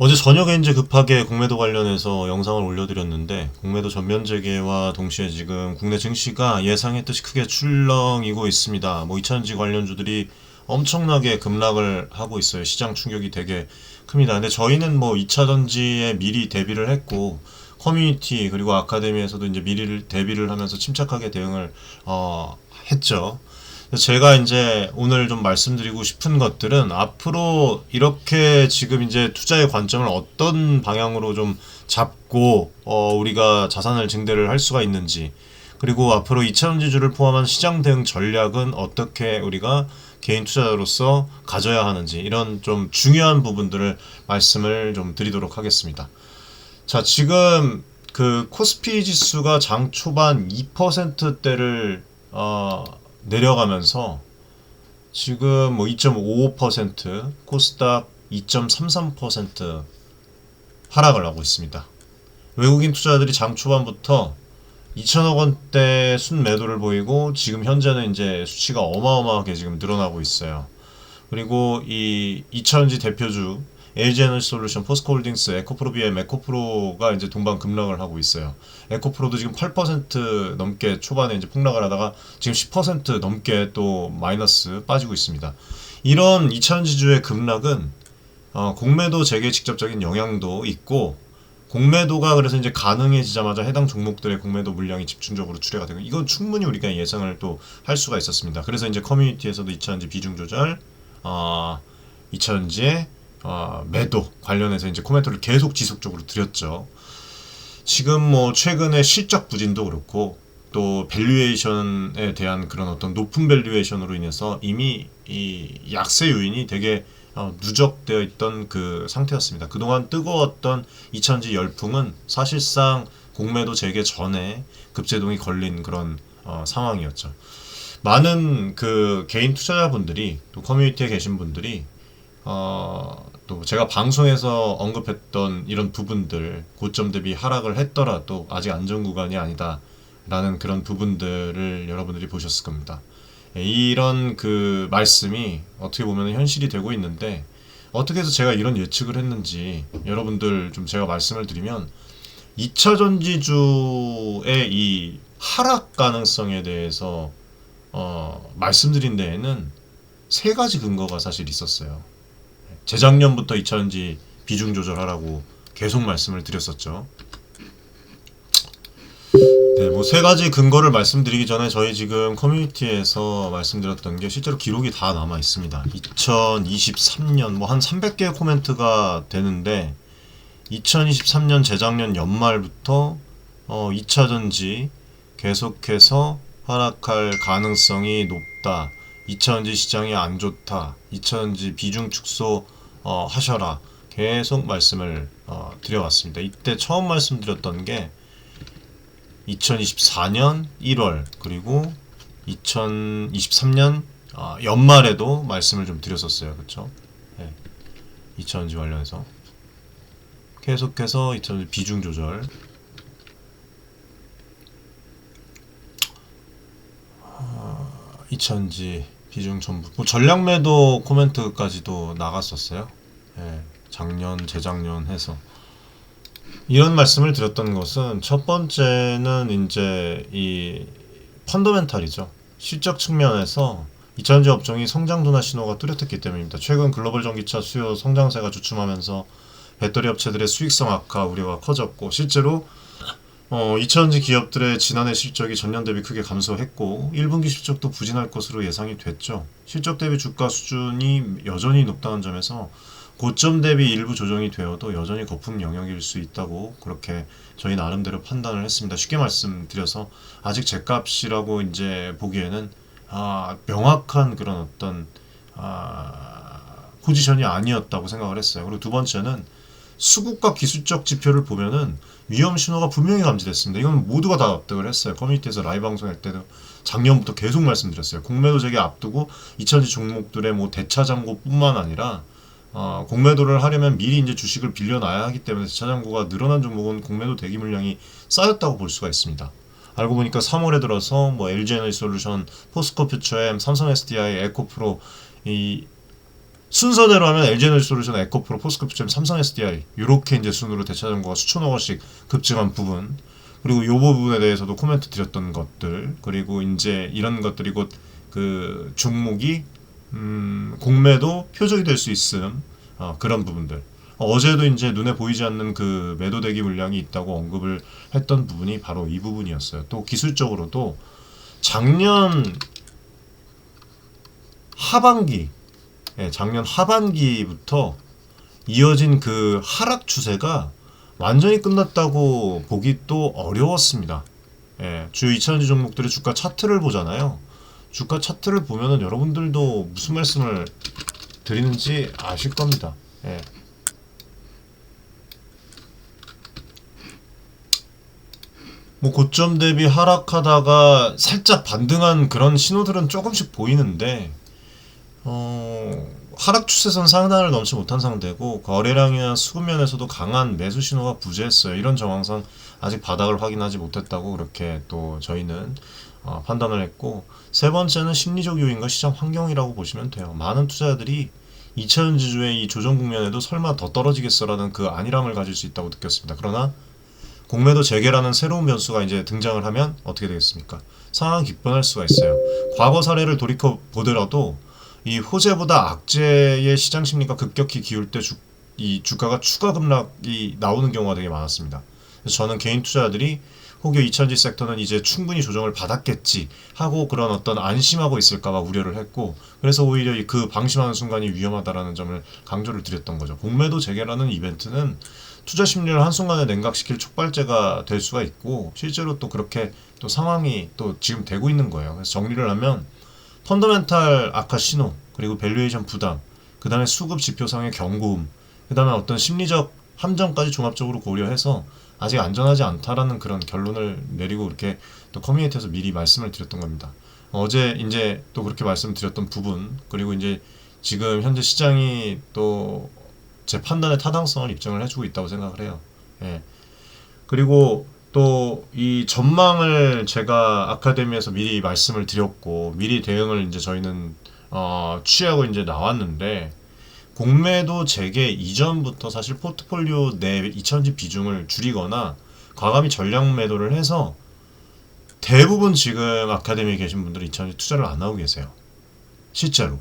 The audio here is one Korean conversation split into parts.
어제 저녁에 이제 급하게 공매도 관련해서 영상을 올려드렸는데 공매도 전면 재개와 동시에 지금 국내 증시가 예상했듯이 크게 출렁이고 있습니다. 뭐 2차전지 관련주들이 엄청나게 급락을 하고 있어요. 시장 충격이 되게 큽니다. 근데 저희는 뭐 2차전지에 미리 대비를 했고 커뮤니티 그리고 아카데미에서도 이제 미리 대비를 하면서 침착하게 대응을 했죠. 제가 이제 오늘 좀 말씀드리고 싶은 것들은 앞으로 이렇게 지금 이제 투자의 관점을 어떤 방향으로 좀 잡고 우리가 자산을 증대를 할 수가 있는지, 그리고 앞으로 2차전지주를 포함한 시장 대응 전략은 어떻게 우리가 개인 투자자로서 가져야 하는지, 이런 좀 중요한 부분들을 말씀을 좀 드리도록 하겠습니다. 자, 지금 그 코스피 지수가 장 초반 2%대를 내려가면서 지금 뭐 2.55%, 코스닥 2.33% 하락을 하고 있습니다. 외국인 투자자들이 장 초반부터 2천억 원대 순매도를 보이고 지금 현재는 이제 수치가 어마어마하게 지금 늘어나고 있어요. 그리고 이 2차전지 대표주 LG에너지솔루션, 포스코홀딩스, 에코프로 BM, 에코프로가 이제 동반 급락을 하고 있어요. 에코프로도 지금 8% 넘게 초반에 이제 폭락을 하다가 지금 10% 넘게 또 마이너스 빠지고 있습니다. 이런 2차전지주의 급락은 공매도 재개에 직접적인 영향도 있고, 공매도가 그래서 이제 가능해지자마자 해당 종목들의 공매도 물량이 집중적으로 출회가 되고, 이건 충분히 우리가 예상을 또 할 수가 있었습니다. 그래서 이제 커뮤니티에서도 2차전지 비중 조절, 2차전지의 매도 관련해서 이제 코멘트를 계속 지속적으로 드렸죠. 지금 뭐 최근에 실적 부진도 그렇고 또 밸류에이션에 대한 그런 어떤 높은 밸류에이션으로 인해서 이미 이 약세 요인이 되게 누적되어 있던 그 상태였습니다. 그동안 뜨거웠던 2차전지 열풍은 사실상 공매도 재개 전에 급제동이 걸린 그런 상황이었죠. 많은 그 개인 투자자분들이 또 커뮤니티에 계신 분들이 또 제가 방송에서 언급했던 이런 부분들, 고점 대비 하락을 했더라도 아직 안전 구간이 아니다 라는 그런 부분들을 여러분들이 보셨을 겁니다. 이런 그 말씀이 어떻게 보면 현실이 되고 있는데, 어떻게 해서 제가 이런 예측을 했는지 여러분들 좀 제가 말씀을 드리면, 2차전지주의 이 하락 가능성에 대해서 말씀드린 데에는 세 가지 근거가 사실 있었어요. 재작년부터 2차전지 비중 조절하라고 계속 말씀을 드렸었죠. 네, 뭐 세 가지 근거를 말씀드리기 전에 저희 지금 커뮤니티에서 말씀드렸던 게 실제로 기록이 다 남아 있습니다. 2023년 뭐 한 300개의 코멘트가 되는데, 2023년 재작년 연말부터 2차전지 계속해서 하락할 가능성이 높다, 2차전지 시장이 안 좋다, 2차전지 비중 축소 하셔라, 계속 말씀을 드려왔습니다. 이때 처음 말씀드렸던 게 2024년 1월 그리고 2023년 연말에도 말씀을 좀 드렸었어요. 그렇죠? 네. 2차전지 관련해서 계속해서 2차전지 비중 조절, 2차전지 비중 전부, 뭐 전략 매도 코멘트까지도 나갔었어요. 예, 작년, 재작년 해서 이런 말씀을 드렸던 것은, 첫 번째는 이제 이 펀더멘탈이죠. 실적 측면에서 2차전지 업종이 성장 둔화 신호가 뚜렷했기 때문입니다. 최근 글로벌 전기차 수요 성장세가 주춤하면서 배터리 업체들의 수익성 악화 우려가 커졌고, 실제로 2차전지 기업들의 지난해 실적이 전년 대비 크게 감소했고 1분기 실적도 부진할 것으로 예상이 됐죠. 실적 대비 주가 수준이 여전히 높다는 점에서 고점 대비 일부 조정이 되어도 여전히 거품 영역일 수 있다고 그렇게 저희 나름대로 판단을 했습니다. 쉽게 말씀드려서 아직 제값이라고 이제 보기에는 명확한 그런 어떤 포지션이 아니었다고 생각을 했어요. 그리고 두 번째는 수급과 기술적 지표를 보면은 위험 신호가 분명히 감지됐습니다. 이건 모두가 다 납득을 했어요. 커뮤니티에서 라이브 방송할 때도 작년부터 계속 말씀드렸어요. 공매도 재개 앞두고 2차전지 종목들의 뭐 대차 잔고뿐만 아니라 공매도를 하려면 미리 이제 주식을 빌려놔야 하기 때문에 대차 잔고가 늘어난 종목은 공매도 대기 물량이 쌓였다고 볼 수가 있습니다. 알고 보니까 3월에 들어서 뭐 LG에너지솔루션, 포스코 퓨처엠, 삼성 SDI, 에코프로 이 순서대로 하면 LG에너지솔루션, 에코프로, 포스코프점, 삼성 SDI 이렇게 이제 순으로 대차전고가 수천억 원씩 급증한 부분, 그리고 요 부분에 대해서도 코멘트 드렸던 것들, 그리고 이제 이런 것들이 곧 그 종목이 공매도 표적이 될 수 있음, 그런 부분들. 어제도 이제 눈에 보이지 않는 그 매도 대기 물량이 있다고 언급을 했던 부분이 바로 이 부분이었어요. 또 기술적으로도 작년 하반기, 작년 하반기부터 이어진 그 하락 추세가 완전히 끝났다고 보기 또 어려웠습니다. 주요 2차전지 종목들의 주가 차트를 보잖아요. 주가 차트를 보면은 여러분들도 무슨 말씀을 드리는지 아실 겁니다. 뭐 고점 대비 하락하다가 살짝 반등한 그런 신호들은 조금씩 보이는데, 하락 추세선 상단을 넘지 못한 상태고, 거래량이나 수급면에서도 강한 매수 신호가 부재했어요. 이런 정황상 아직 바닥을 확인하지 못했다고 그렇게 또 저희는 판단을 했고, 세 번째는 심리적 요인과 시장 환경이라고 보시면 돼요. 많은 투자자들이 2차전 지주의 이 조정 국면에도 설마 더 떨어지겠어라는 그 안일함을 가질 수 있다고 느꼈습니다. 그러나 공매도 재개라는 새로운 변수가 이제 등장을 하면 어떻게 되겠습니까? 상황이 격변할 수가 있어요. 과거 사례를 돌이켜 보더라도 이 호재보다 악재의 시장 심리가 급격히 기울 때 이 주가가 추가 급락이 나오는 경우가 되게 많았습니다. 그래서 저는 개인 투자자들이 혹여 2차전지 섹터는 이제 충분히 조정을 받았겠지 하고 그런 어떤 안심하고 있을까봐 우려를 했고, 그래서 오히려 그 방심하는 순간이 위험하다라는 점을 강조를 드렸던 거죠. 공매도 재개라는 이벤트는 투자 심리를 한순간에 냉각시킬 촉발제가 될 수가 있고, 실제로 또 그렇게 또 상황이 또 지금 되고 있는 거예요. 그래서 정리를 하면 펀더멘탈 악화 신호, 그리고 밸류에이션 부담, 그 다음에 수급 지표상의 경고음, 그 다음에 어떤 심리적 함정까지 종합적으로 고려해서 아직 안전하지 않다라는 그런 결론을 내리고 이렇게 또 커뮤니티에서 미리 말씀을 드렸던 겁니다. 어제 이제 또 그렇게 말씀드렸던 부분, 그리고 이제 지금 현재 시장이 또 제 판단의 타당성을 입증을 해주고 있다고 생각을 해요. 그리고 또 이 전망을 제가 아카데미에서 미리 말씀을 드렸고, 미리 대응을 이제 저희는 취하고 이제 나왔는데, 공매도 재개 이전부터 사실 포트폴리오 내 2차전지 비중을 줄이거나 과감히 전량 매도를 해서 대부분 지금 아카데미에 계신 분들은 2차전지 투자를 안 하고 계세요. 실제로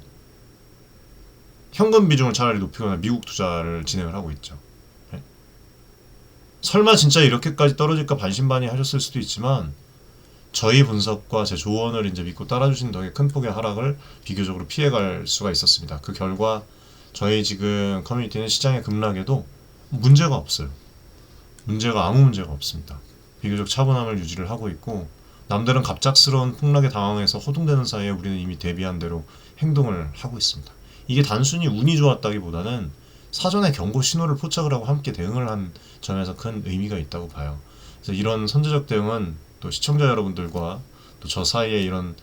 현금 비중을 차라리 높이거나 미국 투자를 진행을 하고 있죠. 설마 진짜 이렇게까지 떨어질까 반신반의 하셨을 수도 있지만, 저희 분석과 제 조언을 이제 믿고 따라주신 덕에 큰 폭의 하락을 비교적으로 피해갈 수가 있었습니다. 그 결과 저희 지금 커뮤니티는 시장의 급락에도 문제가 없어요. 아무 문제가 없습니다. 비교적 차분함을 유지를 하고 있고, 남들은 갑작스러운 폭락에 당황해서 허둥대는 사이에 우리는 이미 대비한 대로 행동을 하고 있습니다. 이게 단순히 운이 좋았다기보다는 사전에 경고 신호를 포착을 하고 함께 대응을 한 점에서 큰 의미가 있다고 봐요. 그래서 이런 선제적 대응은 또 시청자 여러분들과 또 저 사이에 이런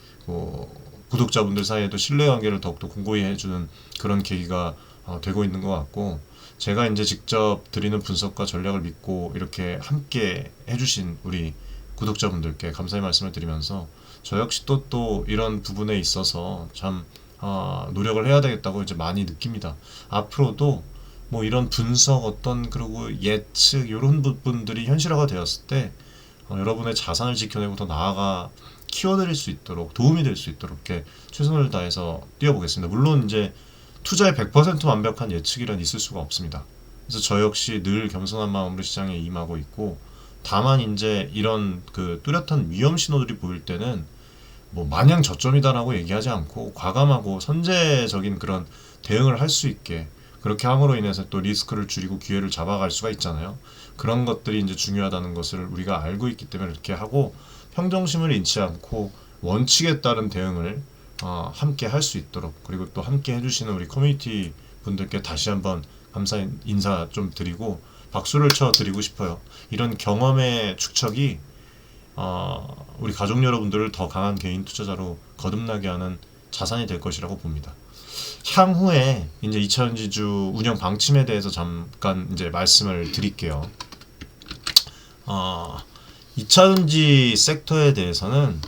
구독자분들 사이에도 신뢰관계를 더욱더 공고히 해주는 그런 계기가 되고 있는 것 같고, 제가 이제 직접 드리는 분석과 전략을 믿고 이렇게 함께 해주신 우리 구독자분들께 감사의 말씀을 드리면서, 저 역시 또 이런 부분에 있어서 참 노력을 해야 되겠다고 이제 많이 느낍니다. 앞으로도 뭐 이런 분석 그리고 예측 이런 부분들이 현실화가 되었을 때 여러분의 자산을 지켜내고 더 나아가 키워드릴 수 있도록, 도움이 될 수 있도록 이렇게 최선을 다해서 뛰어보겠습니다. 물론 이제 투자의 100% 완벽한 예측이란 있을 수가 없습니다. 그래서 저 역시 늘 겸손한 마음으로 시장에 임하고 있고, 다만 이제 이런 그 뚜렷한 위험 신호들이 보일 때는 뭐 마냥 저점이다라고 얘기하지 않고 과감하고 선제적인 그런 대응을 할 수 있게, 그렇게 함으로 인해서 또 리스크를 줄이고 기회를 잡아갈 수가 있잖아요. 그런 것들이 이제 중요하다는 것을 우리가 알고 있기 때문에 이렇게 하고, 평정심을 잃지 않고 원칙에 따른 대응을 함께 할 수 있도록, 그리고 또 함께 해주시는 우리 커뮤니티 분들께 다시 한번 감사 인사 좀 드리고 박수를 쳐 드리고 싶어요. 이런 경험의 축적이 우리 가족 여러분들을 더 강한 개인 투자자로 거듭나게 하는 자산이 될 것이라고 봅니다. 향후에 이제 2차전지주 운영 방침에 대해서 잠깐 이제 말씀을 드릴게요. 2차전지 섹터에 대해서는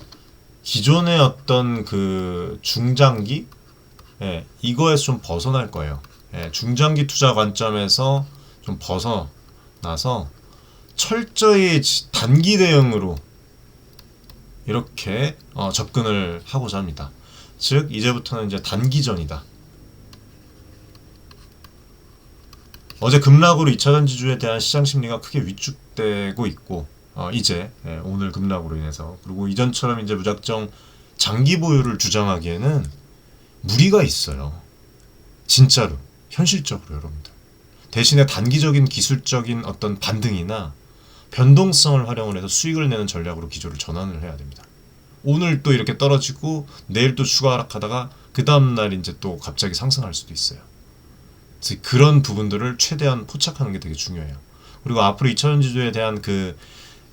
기존의 어떤 그 중장기 예, 이거에서 좀 벗어날 거예요. 예, 중장기 투자 관점에서 좀 벗어나서 철저히 단기 대응으로 이렇게 접근을 하고자 합니다. 즉 이제부터는 이제 단기전이다. 어제 급락으로 2차전 지주에 대한 시장 심리가 크게 위축되고 있고 이제 오늘 급락으로 인해서 그리고 이전처럼 이제 무작정 장기 보유를 주장하기에는 무리가 있어요. 진짜로 현실적으로 여러분들. 대신에 단기적인 기술적인 어떤 반등이나 변동성을 활용을 해서 수익을 내는 전략으로 기조를 전환을 해야 됩니다. 오늘 또 이렇게 떨어지고 내일 또 추가 하락하다가 그 다음날 이제 또 갑자기 상승할 수도 있어요. 그래서 그런 부분들을 최대한 포착하는 게 되게 중요해요. 그리고 앞으로 2차전 지주에 대한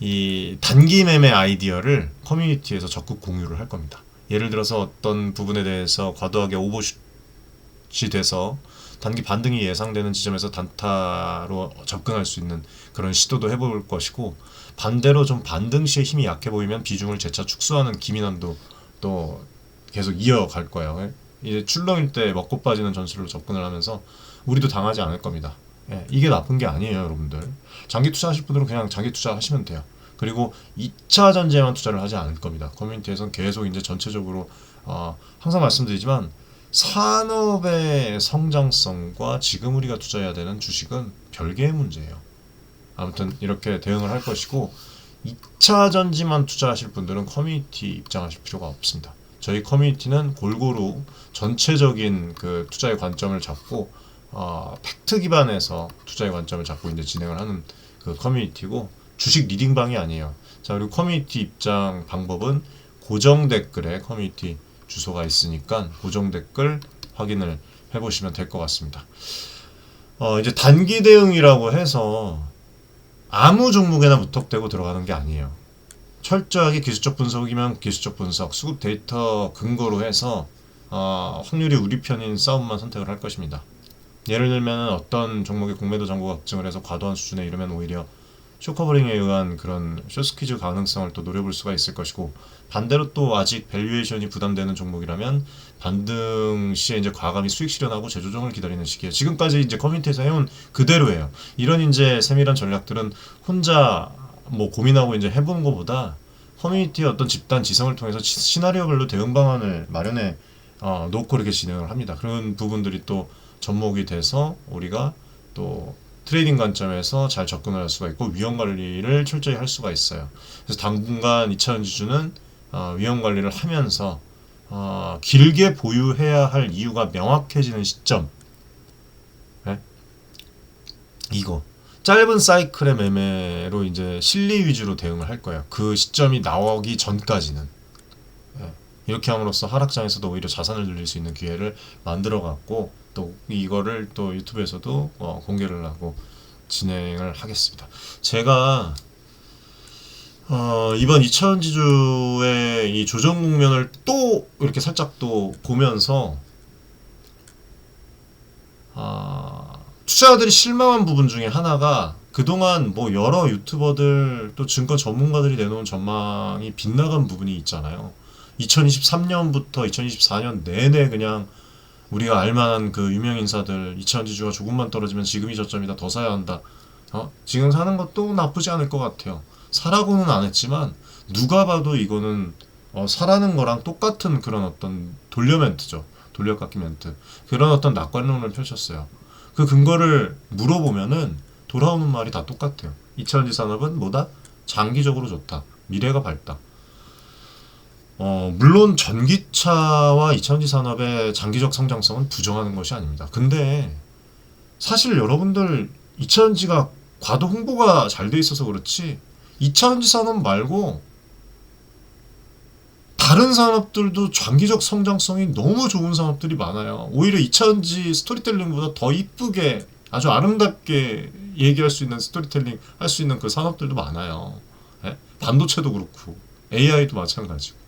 이 단기 매매 아이디어를 커뮤니티에서 적극 공유를 할 겁니다. 예를 들어서 어떤 부분에 대해서 과도하게 오버슛이 돼서 단기 반등이 예상되는 지점에서 단타로 접근할 수 있는 그런 시도도 해볼 것이고, 반대로 좀 반등 시에 힘이 약해 보이면 비중을 재차 축소하는 기민함도 또 계속 이어갈 거예요. 이제 출렁일 때 먹고 빠지는 전술로 접근을 하면서 우리도 당하지 않을 겁니다. 예, 이게 나쁜 게 아니에요, 여러분들. 장기 투자하실 분들은 그냥 장기 투자하시면 돼요. 그리고 2차 전지에만 투자를 하지 않을 겁니다. 커뮤니티에서는 계속 이제 전체적으로 항상 말씀드리지만 산업의 성장성과 지금 우리가 투자해야 되는 주식은 별개의 문제예요. 아무튼 이렇게 대응을 할 것이고, 2차 전지만 투자하실 분들은 커뮤니티 입장하실 필요가 없습니다. 저희 커뮤니티는 골고루 전체적인 그 투자의 관점을 잡고 팩트 기반에서 투자의 관점을 잡고 이제 진행을 하는 그 커뮤니티고, 주식 리딩방이 아니에요. 자, 그리고 커뮤니티 입장 방법은 고정 댓글에 커뮤니티 주소가 있으니까 고정 댓글 확인을 해보시면 될 것 같습니다. 이제 단기 대응이라고 해서 아무 종목에나 무턱대고 들어가는 게 아니에요. 철저하게 기술적 분석이면 기술적 분석, 수급 데이터 근거로 해서 확률이 우리 편인 싸움만 선택을 할 것입니다. 예를 들면 어떤 종목의 공매도 잔고가 급증을 해서 과도한 수준에 이르면 오히려 쇼커버링에 의한 그런 숏스퀴즈 가능성을 또 노려볼 수가 있을 것이고, 반대로 또 아직 밸류에이션이 부담되는 종목이라면 반등 시에 이제 과감히 수익 실현하고 재조정을 기다리는 시기에 지금까지 이제 커뮤니티에서 해온 그대로예요. 이런 이제 세밀한 전략들은 혼자 뭐 고민하고 이제 해보는 것보다 커뮤니티의 어떤 집단 지성을 통해서 시나리오별로 대응 방안을 마련해 놓고 이렇게 진행을 합니다. 그런 부분들이 또 접목이 돼서 우리가 또 트레이딩 관점에서 잘 접근을 할 수가 있고 위험 관리를 철저히 할 수가 있어요. 그래서 당분간 2차전 지주는 위험 관리를 하면서 길게 보유해야 할 이유가 명확해지는 시점, 네? 이거 짧은 사이클의 매매로 이제 실리 위주로 대응을 할 거예요. 그 시점이 나오기 전까지는. 네. 이렇게 함으로써 하락장에서도 오히려 자산을 늘릴 수 있는 기회를 만들어 갖고 또 이거를 또 유튜브에서도 공개를 하고 진행을 하겠습니다. 제가 이번 2차전 지주의 이 조정 국면을 또 이렇게 살짝 또 보면서 투자자들이 실망한 부분 중에 하나가 그동안 뭐 여러 유튜버들 또 증권 전문가들이 내놓은 전망이 빗나간 부분이 있잖아요. 2023년부터 2024년 내내 그냥 우리가 알만한 그 유명 인사들 2차전 지주가 조금만 떨어지면 지금이 저점이다, 더 사야 한다. 지금 사는 것도 나쁘지 않을 것 같아요. 사라고는 안 했지만 누가 봐도 이거는 사라는 거랑 똑같은 그런 어떤 돌려 멘트죠. 돌려깎기 멘트. 그런 어떤 낙관론을 펼쳤어요. 그 근거를 물어보면은 돌아오는 말이 다 똑같아요. 2차전지 산업은 뭐다? 장기적으로 좋다. 미래가 밝다. 물론 전기차와 2차전지 산업의 장기적 성장성은 부정하는 것이 아닙니다. 근데 사실 여러분들 2차전지가 과도 홍보가 잘 돼 있어서 그렇지 2차전지 산업 말고 다른 산업들도 장기적 성장성이 너무 좋은 산업들이 많아요. 오히려 2차전지 스토리텔링보다 더 이쁘게 아주 아름답게 얘기할 수 있는 스토리텔링 할 수 있는 그 산업들도 많아요. 예? 반도체도 그렇고 AI도 마찬가지고.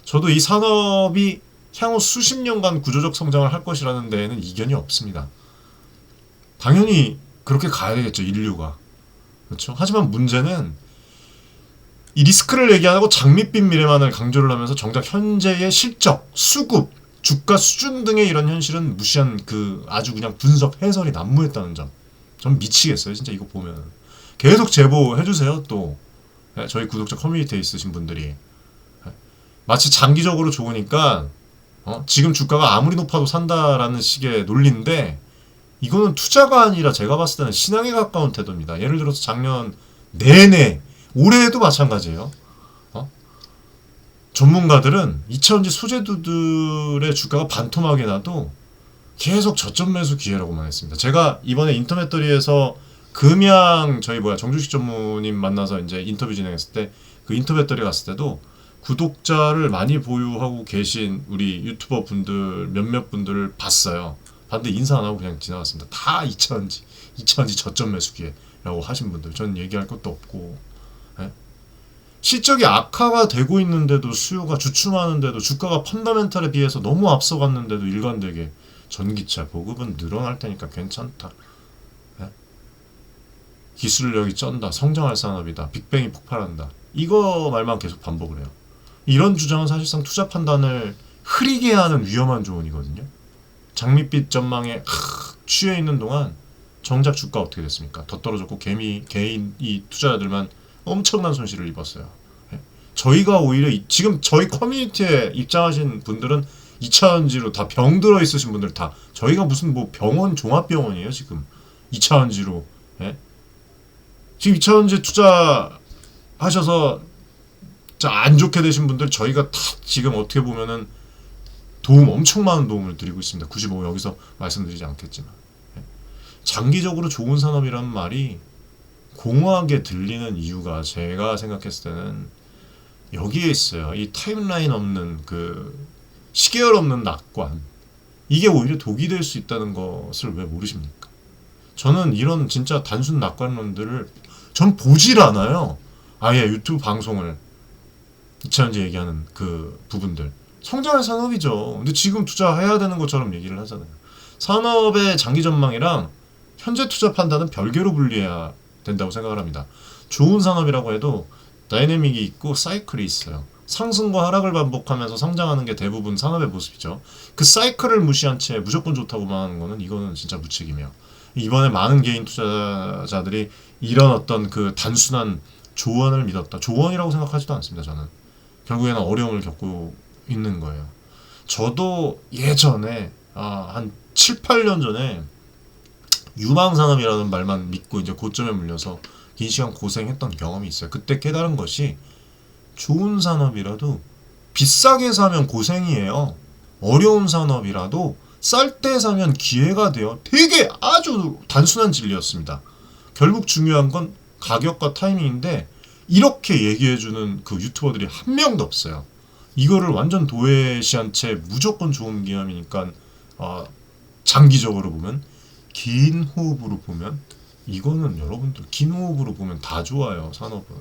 저도 이 산업이 향후 수십 년간 구조적 성장을 할 것이라는 데에는 이견이 없습니다. 당연히 그렇게 가야 되겠죠, 인류가. 그렇죠? 하지만 문제는 이 리스크를 얘기 안 하고 장밋빛 미래만을 강조를 하면서 정작 현재의 실적, 수급, 주가 수준 등의 이런 현실은 무시한 그 아주 그냥 분석 해설이 난무했다는 점. 전 미치겠어요. 진짜 이거 보면. 계속 제보해주세요. 또 저희 구독자 커뮤니티에 있으신 분들이 마치 장기적으로 좋으니까 지금 주가가 아무리 높아도 산다라는 식의 논리인데 이거는 투자가 아니라 제가 봤을 때는 신앙에 가까운 태도입니다. 예를 들어서 작년 내내 올해에도 마찬가지예요. 전문가들은 2차전지 소재주들의 주가가 반토막이 나도 계속 저점 매수 기회라고만 했습니다. 제가 이번에 인터배터리에서 금양 정주식 전무님 만나서 이제 인터뷰 진행했을 때 그 인터배터리 갔을 때도 구독자를 많이 보유하고 계신 우리 유튜버 분들 몇몇 분들을 봤어요. 봤는데 인사 안 하고 그냥 지나갔습니다. 다 2차전지 저점 매수 기회라고 하신 분들. 전 얘기할 것도 없고. 예? 실적이 악화가 되고 있는데도 수요가 주춤하는데도 주가가 펀더멘탈에 비해서 너무 앞서갔는데도 일관되게 전기차 보급은 늘어날 테니까 괜찮다. 예? 기술력이 쩐다. 성장할 산업이다. 빅뱅이 폭발한다. 이거 말만 계속 반복을 해요. 이런 주장은 사실상 투자 판단을 흐리게 하는 위험한 조언이거든요. 장밋빛 전망에 취해 있는 동안 정작 주가 어떻게 됐습니까? 더 떨어졌고 개인 이 투자자들만 엄청난 손실을 입었어요. 저희가 오히려 지금 저희 커뮤니티에 입장하신 분들은 2차전지로 다 병들어 있으신 분들 다 저희가 무슨 뭐 병원 종합병원이에요 지금 2차전지로. 지금 2차전지 투자하셔서 안 좋게 되신 분들 저희가 다 지금 어떻게 보면은 엄청 많은 도움을 드리고 있습니다. 굳이 뭐 여기서 말씀드리지 않겠지만 장기적으로 좋은 산업이라는 말이 공허하게 들리는 이유가 제가 생각했을 때는 여기에 있어요. 이 타임라인 없는 그 시계열 없는 낙관, 이게 오히려 독이 될 수 있다는 것을 왜 모르십니까? 저는 이런 진짜 단순 낙관론들을 전 보질 않아요. 아예 유튜브 방송을 2차전지 얘기하는 그 부분들 성장할 산업이죠. 근데 지금 투자해야 되는 것처럼 얘기를 하잖아요. 산업의 장기 전망이랑 현재 투자 판단은 별개로 분리해야 된다고 생각을 합니다. 좋은 산업이라고 해도 다이내믹이 있고 사이클이 있어요. 상승과 하락을 반복하면서 성장하는 게 대부분 산업의 모습이죠. 그 사이클을 무시한 채 무조건 좋다고만 하는 거는 이거는 진짜 무책임이에요. 이번에 많은 개인 투자자들이 이런 어떤 그 단순한 조언을 믿었다. 조언이라고 생각하지도 않습니다. 저는 결국에는 어려움을 겪고 있는 거예요. 저도 예전에 한 7, 8년 전에 유망산업이라는 말만 믿고 이제 고점에 물려서 긴 시간 고생했던 경험이 있어요. 그때 깨달은 것이 좋은 산업이라도 비싸게 사면 고생이에요. 어려운 산업이라도 쌀 때 사면 기회가 돼요. 되게 아주 단순한 진리였습니다. 결국 중요한 건 가격과 타이밍인데 이렇게 얘기해주는 그 유튜버들이 한 명도 없어요. 이거를 완전 도외시한 채 무조건 좋은 기업이니까 장기적으로 보면 긴 호흡으로 보면 이거는 여러분들 긴 호흡으로 보면 다 좋아요. 산업은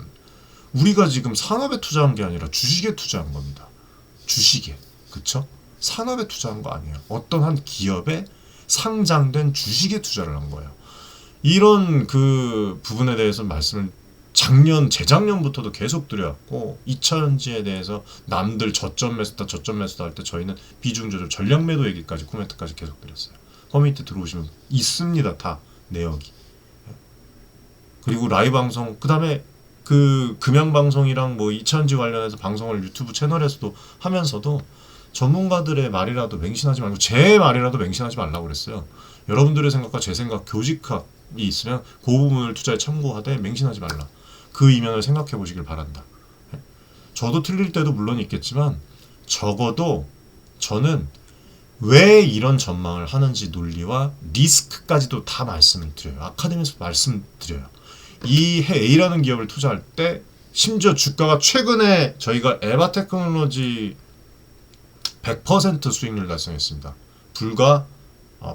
우리가 지금 산업에 투자한 게 아니라 주식에 투자한 겁니다. 주식에, 그쵸? 산업에 투자한 거 아니에요. 어떤 한 기업에 상장된 주식에 투자를 한 거예요. 이런 그 부분에 대해서 말씀을 재작년부터도 계속 드려왔고 2차전지에 대해서 남들 저점 매수다 할 때 저희는 비중 조절 전략 매도 얘기까지 코멘트까지 계속 드렸어요. 커뮤니티 들어오시면 있습니다. 다 내역이. 그리고 라이브 방송 그 다음에 그 금양 방송이랑 뭐 2차전지 관련해서 방송을 유튜브 채널에서도 하면서도 전문가들의 말이라도 맹신하지 말고 제 말이라도 맹신하지 말라고 그랬어요. 여러분들의 생각과 제 생각 교집합이 있으면 그 부분을 투자에 참고하되 맹신하지 말라. 그 이면을 생각해 보시길 바란다. 저도 틀릴 때도 물론 있겠지만 적어도 저는 왜 이런 전망을 하는지 논리와 리스크까지도 다 말씀을 드려요. 아카데미에서 말씀드려요. 이 해 A라는 기업을 투자할 때 심지어 주가가 최근에 저희가 에바테크놀로지 100% 수익률 달성했습니다. 불과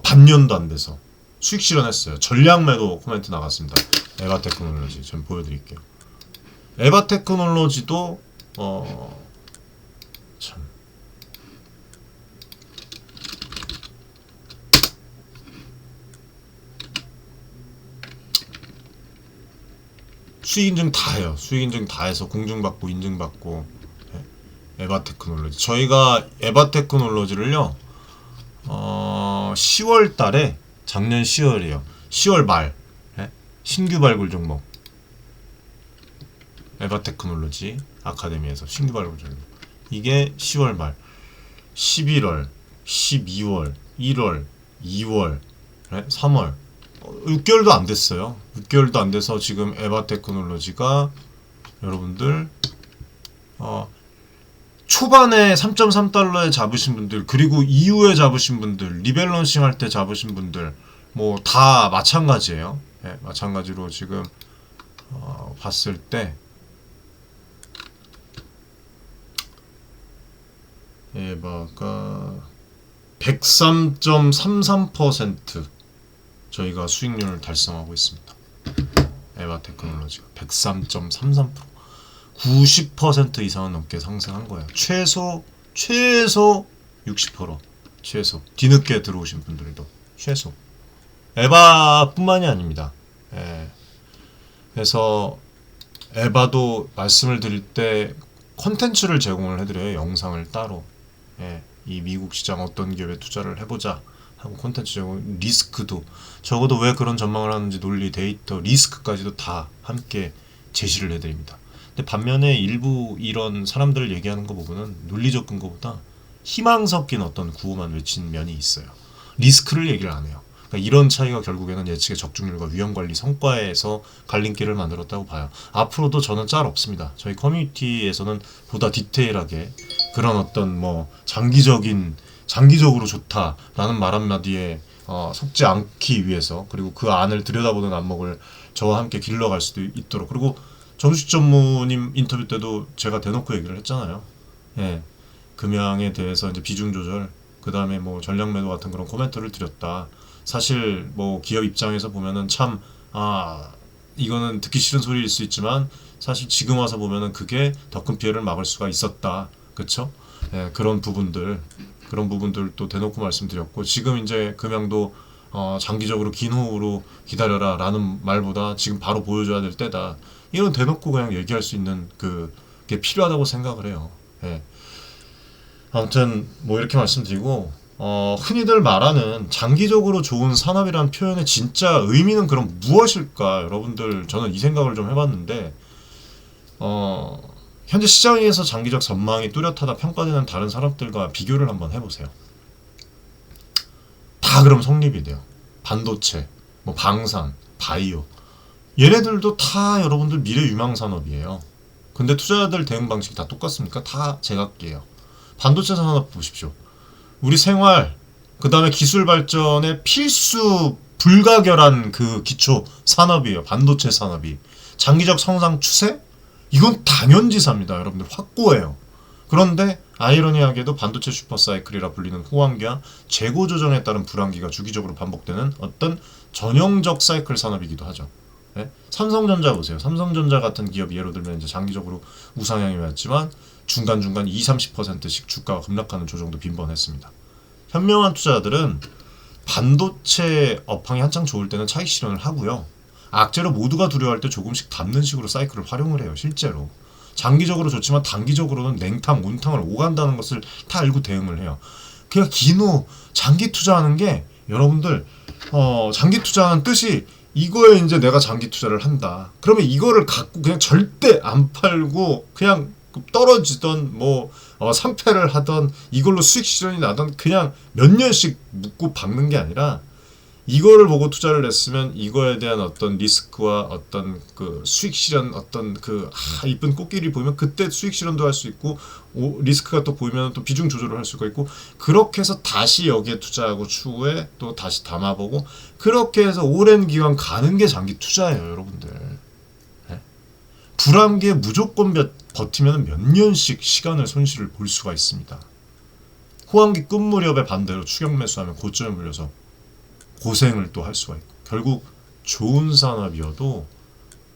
반년도 안 돼서 수익 실현했어요. 전략 매도 코멘트 나갔습니다. 에바테크놀로지 좀 보여드릴게요. 에바테크놀로지도 참 수익 인증 다 해요. 수익 인증 다 해서 공증받고 인증받고 에바테크놀로지. 저희가 에바테크놀로지를요 10월 달에, 작년 10월이에요. 10월 말 신규 발굴 종목 에바테크놀로지 아카데미에서 신규 발굴 종목, 이게 10월 말, 11월, 12월, 1월, 2월, 3월 6개월도 안 됐어요. 6개월도 안 돼서 지금 에바테크놀로지가 여러분들 초반에 3.3달러에 잡으신 분들, 그리고 이후에 잡으신 분들, 리밸런싱 할 때 잡으신 분들 뭐 다 마찬가지예요. 마찬가지로 지금 봤을 때 에바가 103.33% 저희가 수익률을 달성하고 있습니다. 에바테크놀로지가 103.33%, 90% 이상은 넘게 상승한 거예요. 최소 60%, 최소. 뒤늦게 들어오신 분들도 최소. 에바뿐만이 아닙니다. 그래서 에바도 말씀을 드릴 때 콘텐츠를 제공을 해드려요. 영상을 따로. 이 미국 시장 어떤 기업에 투자를 해보자 하고 콘텐츠 제공, 리스크도 적어도 왜 그런 전망을 하는지 논리, 데이터, 리스크까지도 다 함께 제시를 해드립니다. 근데 반면에 일부 이런 사람들을 얘기하는 거 보고는 논리적 근거보다 희망 섞인 어떤 구호만 외친 면이 있어요. 리스크를 얘기를 안 해요. 그러니까 이런 차이가 결국에는 예측의 적중률과 위험관리 성과에서 갈림길을 만들었다고 봐요. 앞으로도 저는 짤 없습니다. 저희 커뮤니티에서는 보다 디테일하게 그런 어떤 뭐 장기적으로 좋다라는 말 한마디에 속지 않기 위해서, 그리고 그 안을 들여다보는 안목을 저와 함께 길러갈 수도 있도록, 그리고 정식 전무님 인터뷰 때도 제가 대놓고 얘기를 했잖아요. 금양에 대해서 이제 비중 조절, 그 다음에 뭐 전략 매도 같은 그런 코멘트를 드렸다. 사실 뭐 기업 입장에서 보면은 참 이거는 듣기 싫은 소리일 수 있지만 사실 지금 와서 보면은 그게 더 큰 피해를 막을 수가 있었다. 그쵸? 그런 부분들도 대놓고 말씀드렸고, 지금 이제 금양도 장기적으로 긴 호흡으로 기다려라 라는 말보다 지금 바로 보여줘야 될 때다. 이런 대놓고 그냥 얘기할 수 있는 그게 필요하다고 생각을 해요. 아무튼 뭐 이렇게 말씀드리고, 흔히들 말하는 장기적으로 좋은 산업이라는 표현의 진짜 의미는 그럼 무엇일까? 여러분들, 저는 이 생각을 좀 해봤는데, 현재 시장에서 장기적 전망이 뚜렷하다 평가되는 다른 산업들과 비교를 한번 해보세요. 다 그럼 성립이 돼요. 반도체, 뭐 방산, 바이오, 얘네들도 다 여러분들 미래 유망 산업이에요. 근데 투자자들 대응 방식이 다 똑같습니까? 다 제각기예요. 반도체 산업 보십시오. 우리 생활, 그 다음에 기술 발전의 필수 불가결한 그 기초 산업이에요. 반도체 산업이. 장기적 성장 추세? 이건 당연지사입니다. 여러분들 확고해요. 그런데 아이러니하게도 반도체 슈퍼사이클이라 불리는 호황기와 재고 조정에 따른 불황기가 주기적으로 반복되는 어떤 전형적 사이클 산업이기도 하죠. 삼성전자 보세요. 삼성전자 같은 기업이 예로 들면 이제 장기적으로 우상향이 왔지만 중간중간 20-30%씩 주가가 급락하는 조정도 빈번했습니다. 현명한 투자자들은 반도체 업황이 한창 좋을 때는 차익 실현을 하고요. 악재로 모두가 두려워할 때 조금씩 담는 식으로 사이클을 활용을 해요. 실제로. 장기적으로 좋지만 단기적으로는 냉탕, 온탕을 오간다는 것을 다 알고 대응을 해요. 그러니까 기노 장기 투자하는 게 여러분들 장기 투자하는 뜻이 이거에 이제 내가 장기 투자를 한다. 그러면 이거를 갖고 그냥 절대 안 팔고 그냥 떨어지던 뭐 상패를 하던 이걸로 수익 실현이 나던 그냥 몇 년씩 묻고 박는 게 아니라 이거를 보고 투자를 했으면 이거에 대한 어떤 리스크와 어떤 그 수익 실현 어떤 그 이쁜 꽃길이 보이면 그때 수익 실현도 할 수 있고 리스크가 또 보이면 또 비중 조절을 할 수가 있고, 그렇게 해서 다시 여기에 투자하고 추후에 또 다시 담아보고 그렇게 해서 오랜 기간 가는 게 장기 투자예요. 여러분들. 불황기에 무조건 버티면 몇 년씩 시간을 손실을 볼 수가 있습니다. 호황기 끝 무렵에 반대로 추격 매수하면 고점에 물려서 고생을 또 할 수가 있고, 결국 좋은 산업이어도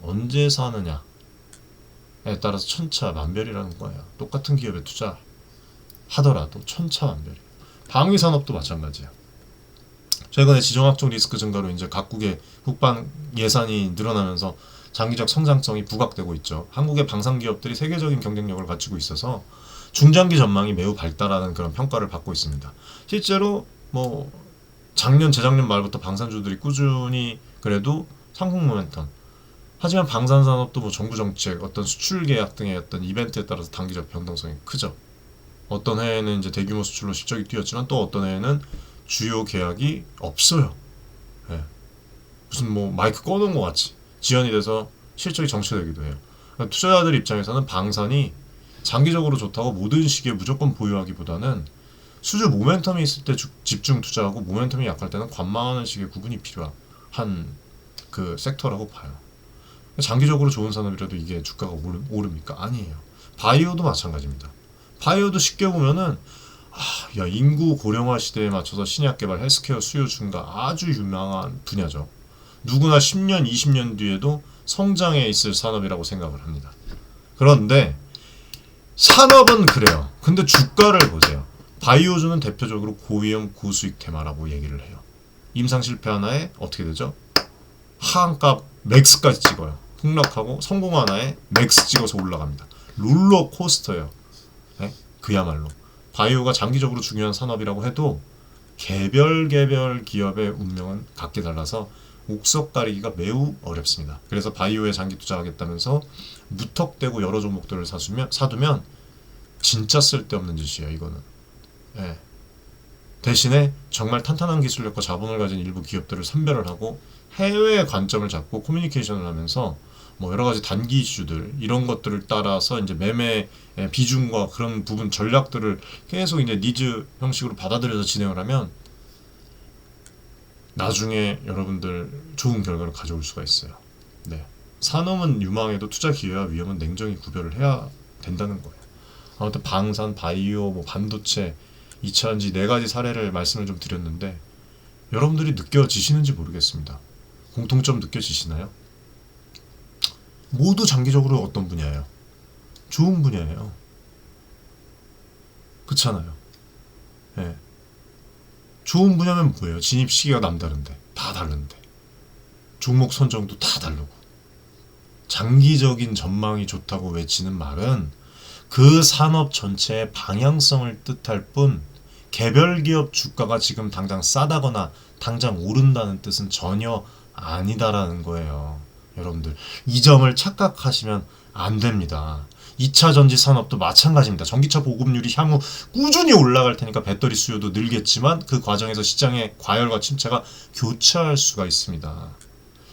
언제 사느냐에 따라서 천차만별이라는 거예요. 똑같은 기업에 투자하더라도 천차만별이에요. 방위 산업도 마찬가지예요. 최근에 지정학적 리스크 증가로 이제 각국의 국방 예산이 늘어나면서 장기적 성장성이 부각되고 있죠. 한국의 방산 기업들이 세계적인 경쟁력을 갖추고 있어서 중장기 전망이 매우 밝다라는 그런 평가를 받고 있습니다. 실제로 뭐 작년 재작년 말부터 방산주들이 꾸준히 그래도 상승 모멘텀. 하지만 방산산업도 뭐 정부 정책, 어떤 수출 계약 등의 어떤 이벤트에 따라서 단기적 변동성이 크죠. 어떤 해에는 이제 대규모 수출로 실적이 뛰었지만 또 어떤 해에는 주요 계약이 없어요. 예. 무슨 뭐 마이크 꺼놓은 것 같이 지연이 돼서 실적이 정체되기도 해요. 그러니까 투자자들 입장에서는 방산이 장기적으로 좋다고 모든 시기에 무조건 보유하기보다는 수주 모멘텀이 있을 때 집중 투자하고 모멘텀이 약할 때는 관망하는 식의 구분이 필요한 그 섹터라고 봐요. 장기적으로 좋은 산업이라도 이게 주가가 오릅니까? 아니에요. 바이오도 마찬가지입니다. 바이오도 쉽게 보면은 야 인구 고령화 시대에 맞춰서 신약 개발, 헬스케어 수요 증가 아주 유명한 분야죠. 누구나 10년, 20년 뒤에도 성장해 있을 산업이라고 생각을 합니다. 그런데 산업은 그래요. 근데 주가를 보세요. 바이오주는 대표적으로 고위험 고수익 테마라고 얘기를 해요. 임상 실패 하나에 어떻게 되죠? 하한값 맥스까지 찍어요. 폭락하고 성공 하나에 맥스 찍어서 올라갑니다. 롤러코스터예요. 네? 그야말로 바이오가 장기적으로 중요한 산업이라고 해도 개별 기업의 운명은 각기 달라서 옥석 가리기가 매우 어렵습니다. 그래서 바이오에 장기 투자하겠다면서 무턱대고 여러 종목들을 사두면 진짜 쓸데없는 짓이에요. 이거는. 네. 대신에 정말 탄탄한 기술력과 자본을 가진 일부 기업들을 선별을 하고 해외 관점을 잡고 커뮤니케이션을 하면서 뭐 여러 가지 단기 이슈들 이런 것들을 따라서 이제 매매 비중과 그런 부분 전략들을 계속 이제 니즈 형식으로 받아들여서 진행을 하면 나중에 여러분들 좋은 결과를 가져올 수가 있어요. 네. 산업은 유망해도 투자 기회와 위험은 냉정히 구별을 해야 된다는 거예요. 아무튼 방산, 바이오, 뭐 반도체, 2차전지 네 가지 사례를 말씀을 좀 드렸는데 여러분들이 느껴지시는지 모르겠습니다. 공통점 느껴지시나요? 모두 장기적으로 어떤 분야예요? 좋은 분야예요. 그렇잖아요. 예. 좋은 분야면 뭐예요? 진입 시기가 남다른데 다 다른데 종목 선정도 다 다르고 장기적인 전망이 좋다고 외치는 말은 그 산업 전체의 방향성을 뜻할 뿐 개별 기업 주가가 지금 당장 싸다거나 당장 오른다는 뜻은 전혀 아니다라는 거예요. 여러분들 이 점을 착각하시면 안 됩니다. 2차 전지 산업도 마찬가지입니다. 전기차 보급률이 향후 꾸준히 올라갈 테니까 배터리 수요도 늘겠지만 그 과정에서 시장의 과열과 침체가 교차할 수가 있습니다.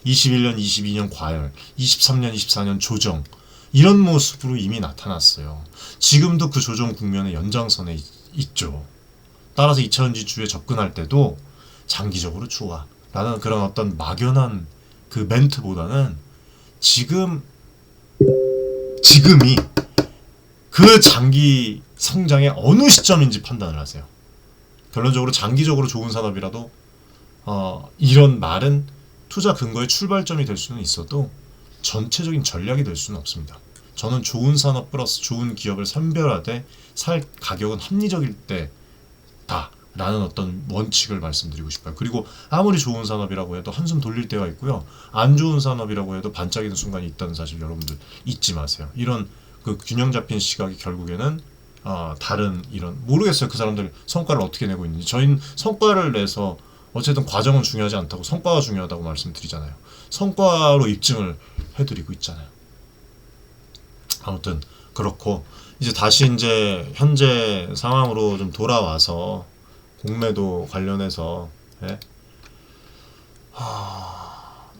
21년, 22년 과열, 23년, 24년 조정 이런 모습으로 이미 나타났어요. 지금도 그 조정 국면의 연장선에 있죠. 따라서 2차 전지주에 접근할 때도 장기적으로 좋아 라는 그런 어떤 막연한 그 멘트보다는 지금이 그 장기 성장의 어느 시점인지 판단을 하세요. 결론적으로 장기적으로 좋은 산업이라도 이런 말은 투자 근거의 출발점이 될 수는 있어도 전체적인 전략이 될 수는 없습니다. 저는 좋은 산업 플러스 좋은 기업을 선별하되 살 가격은 합리적일 때다 라는 어떤 원칙을 말씀드리고 싶어요. 그리고 아무리 좋은 산업이라고 해도 한숨 돌릴 때가 있고요. 안 좋은 산업이라고 해도 반짝이는 순간이 있다는 사실 여러분들 잊지 마세요. 이런 그 균형 잡힌 시각이 결국에는 다른 이런 모르겠어요. 그 사람들 성과를 어떻게 내고 있는지. 저희는 성과를 내서 어쨌든 과정은 중요하지 않다고 성과가 중요하다고 말씀드리잖아요. 성과로 입증을 해드리고 있잖아요. 아무튼 그렇고 이제 다시 이제 현재 상황으로 좀 돌아와서 공매도 관련해서